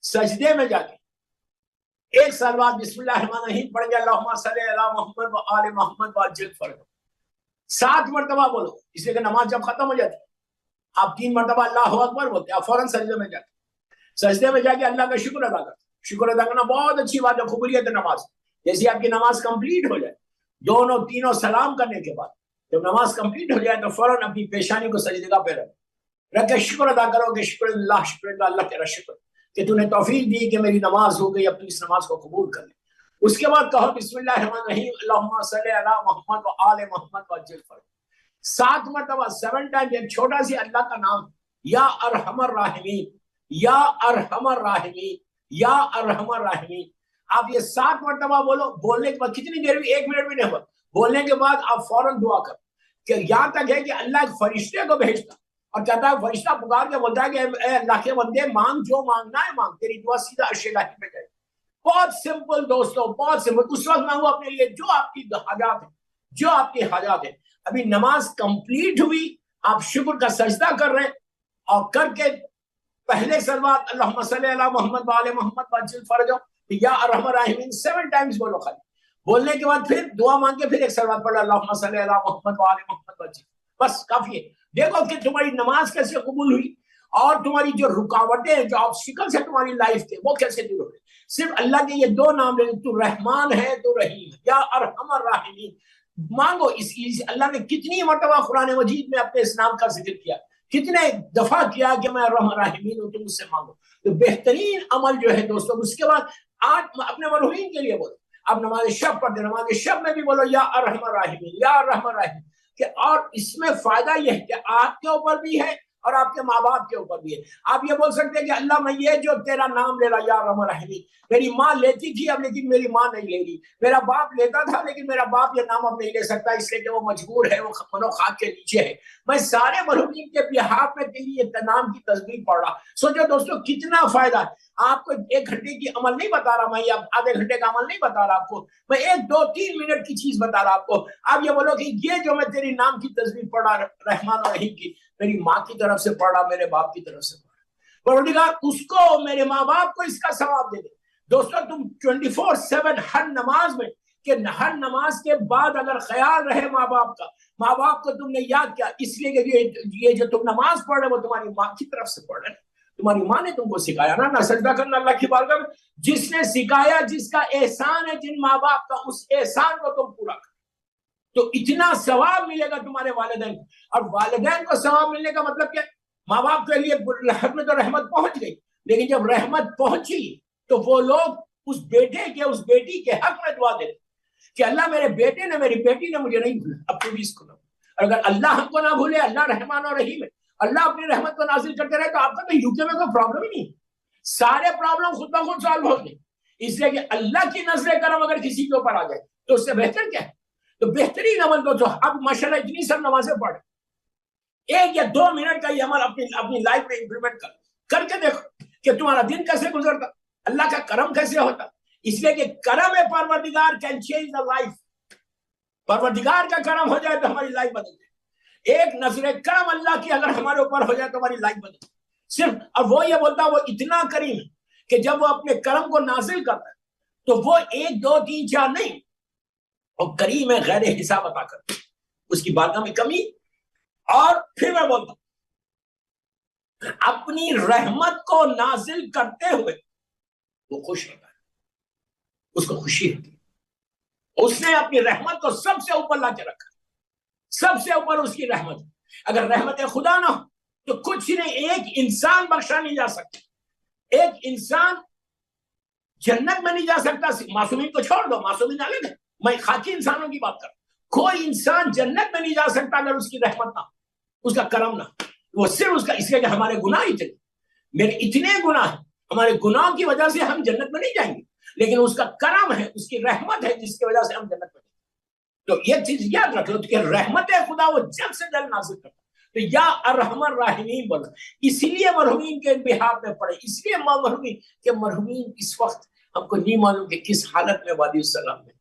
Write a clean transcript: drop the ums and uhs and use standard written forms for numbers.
سجدے میں جا کے ایک سال بعد بسم اللہ الرحمن الرحیم پڑھ گیا اللہم صلی علی محمد و آل محمد وعجل فرجہ 7 مرتبہ بولو، اس لیے کہ نماز جب ختم ہو جاتی آپ 3 مرتبہ اللہ اکبر بولتے، آپ فوراً سجدے میں جاتے، سجدے میں جا کے اللہ کا شکر ادا کرتے۔ شکر ادا کرنا بہت اچھی بات ہے، قبولیت نماز۔ جیسے آپ کی نماز کمپلیٹ ہو جائے، دونوں تینوں سلام کرنے کے بعد جب نماز کمپلیٹ ہو جائے تو فوراً اپنی پیشانی کو سجدے کا پہ رکھ کے شکر ادا کرو کہ شکر اللہ تیرا شکر کہ تو نے توفیق دی کہ میری نماز ہو گئی، اب تو اس نماز کو قبول کر لے۔ اس کے بعد کہو بسم اللہ الرحمن الرحیم اللہم صلی علی محمد و آل محمد وعجل فرجہ 7 مرتبہ 7 ٹائم۔ ایک چھوٹا سی اللہ کا نام یا ارحم الراحمین، یا ارحم الراحمین، یا ارحم الراحمین، آپ یہ 7 مرتبہ بولو۔ بولنے کے بعد کتنی دیر میں؟ 1 منٹ بھی نہیں ہوا۔ بولنے کے بعد آپ فوراً دعا کرو کہ یہاں تک ہے کہ اللہ ایک فرشتے کو بھیجتا اور کہتا ہے، فرشتہ پکار کے بولتا ہے کہ اے اللہ کے بندے مانگ، جو مانگنا ہے مانگ، تیری دعا سیدھا عرش الہی پہ جائے۔ بہت سمپل دوستوں، بہت سمپل۔ اس وقت مانگو اپنے لیے جو آپ کی حاجات ہیں، جو آپ کی حاجات ہیں۔ ابھی نماز کمپلیٹ ہوئی، آپ شکر کا سجدہ کر رہے ہیں اور کر کے پہلے سلوات اللہم صلی علی محمد وآل محمد وعجل فرجہ یا ارحم الراحمین 7 ٹائمز بولو خالی۔ بولنے کے بعد پھر دعا مانگ کے پھر ایک سلوات پڑھو اللہم صلی علی محمد وآل محمد وعجل، بس کافی ہے۔ دیکھو کہ تمہاری نماز کیسے قبول ہوئی اور تمہاری جو رکاوٹیں، جو آبسٹیکلز ہیں تمہاری لائف کے، وہ کیسے دور ہوئے۔ صرف اللہ کے یہ 2 نام لے، تو رحمان ہے تو رحیم ہے، یا ارحم الراحمین۔ مانگو اس کی، اللہ نے کتنی مرتبہ قرآن مجید میں اپنے اس نام کا ذکر کیا، کتنے دفعہ کیا کہ میں ارحم الراحمین ہوں، تم مجھ سے مانگو۔ تو بہترین عمل جو ہے دوستوں، اس کے بعد آج اپنے مرحومین کے لیے بولو۔ اب نماز شب پڑھتے، نماز شب میں بھی بولو یا ارحم الراحمین، یا ارحم الراحمین۔ کہ اور اس میں فائدہ یہ ہے کہ آپ کے اوپر بھی ہے اور آپ کے ماں باپ کے اوپر بھی ہے۔ آپ یہ بول سکتے ہیں کہ اللہ میں یہ جو تیرا نام لے رہا یا ارحم الراحمین، میری ماں لیتی تھی اب لیکن میری ماں نہیں لے رہی، میرا باپ لیتا تھا لیکن میرا باپ یہ نام اب نہیں لے سکتا اس لیے کہ وہ مجبور ہے، وہ منو خاک کے نیچے ہے۔ میں سارے مرحومین کے بہاف میں تیری یہ نام کی تسبیح پڑھ رہا۔ سوچو دوستوں کتنا فائدہ ہے۔ آپ کو 1 گھنٹے کی عمل نہیں بتا رہا میں، یا آدھے گھنٹے کا عمل نہیں بتا رہا آپ کو، میں 1 2 3 منٹ کی چیز بتا رہا آپ کو۔ آپ یہ بولو کہ یہ جو میں تیری نام کی تسبیح پڑھ رہا رحمان اور رحیم کی، میری ماں کی طرف سے پڑھ رہا، میرے باپ کی طرف سے پڑھ رہا، پروردگار اس کو، میرے ماں باپ کو اس کا ثواب دے دے۔ دوستوں تم 24/7 ہر نماز میں، کہ ہر نماز کے بعد اگر خیال رہے ماں باپ کا، ماں باپ کو تم نے یاد کیا، اس لیے کہ یہ جو تم نماز پڑھ رہے وہ تمہاری ماں کی طرف سے پڑھ رہے، تمہاری ماں نے تم کو سکھایا نا سجدہ کرنا اللہ کی بارگاہ میں۔ جس نے سکھایا، جس کا احسان ہے جن ماں باپ کا، اس احسان کو تم پورا کرو تو اتنا ثواب ملے گا تمہارے والدین کو۔ اور والدین کو ثواب ملنے کا مطلب کیا؟ ماں باپ کے لیے رحمت اور رحمت پہنچ گئی، لیکن جب رحمت پہنچی تو وہ لوگ اس بیٹے کے، اس بیٹی کے حق میں دعا دیتے کہ اللہ میرے بیٹے نے، میری بیٹی نے مجھے نہیں بھولا، اب تو بھی اس کو نہ بھولے۔ اگر اللہ ہم کو نہ بھولے، اللہ رحمان اور رحیم ہے، اللہ اپنی رحمت کو نازل کرتے رہے تو آپ کا تو یوکے میں کوئی پرابلم ہی نہیں، سارے پرابلم خود بخود سالو ہو گئے۔ اس لیے کہ اللہ کی نظر کرم اگر کسی کے اوپر آ جائے تو اس سے بہتر کیا ہے؟ تو بہترین عمل کو، اب ماشاءاللہ اتنی سب نمازیں پڑھ 1 یا 2 منٹ کا یہ عمل اپنی لائف میں امپلیمنٹ کر کے دیکھو کہ تمہارا دن کیسے گزرتا، اللہ کا کرم کیسے ہوتا۔ اس لیے کہ کرم پروردگار کین چینج دا لائف، پروردگار کا کرم ہو جائے تو ہماری لائف بدل جائے۔ ایک نظر کرم اللہ کی اگر ہمارے اوپر ہو جائے تو ہماری لائف بدل جائے صرف۔ اور وہ یہ بولتا وہ اتنا کریم ہے کہ جب وہ اپنے کرم کو نازل کرتا ہے تو وہ 1 2 3 4 نہیں، اور کریم ہے غیر حساب عطا کرتا ہے، اس کی بارگاہ میں کمی۔ اور پھر میں بولتا ہوں اپنی رحمت کو نازل کرتے ہوئے وہ خوش ہوتا ہے، اس کو خوشی ہوتی ہے، اس نے اپنی رحمت کو سب سے اوپر لا کے رکھا، سب سے اوپر اس کی رحمت۔ اگر رحمت خدا نہ ہو تو کچھ نہیں، ایک انسان بخشا نہیں جا سکتا، ایک انسان جنت میں نہیں جا سکتا۔ معصومین کو چھوڑ دو، معصومین الگ ہے، میں خاکی انسانوں کی بات کر رہا ہوں۔ کوئی انسان جنت میں نہیں جا سکتا اگر اس کی رحمت نہ ہو، اس کا کرم نہ ہو، وہ صرف اس کا، اس لیے کہ ہمارے گناہ اتنے، میرے اتنے گناہ ہیں، ہمارے گناہوں کی وجہ سے ہم جنت میں نہیں جائیں گے، لیکن اس کا کرم ہے، اس کی رحمت ہے جس کی وجہ سے ہم جنت میں جائیں گے۔ تو یہ چیز یاد رکھ لو کہ رحمت خدا وہ جلد سے جلد نازل کرتا ہے۔ تو یا ارحم الراحمین بولو، اس لیے مرحومین کے بہاف میں پڑھے، اس لیے مرحومین کہ مرحومین اس وقت ہم کو نہیں معلوم کہ کس حالت میں وادی السلام میں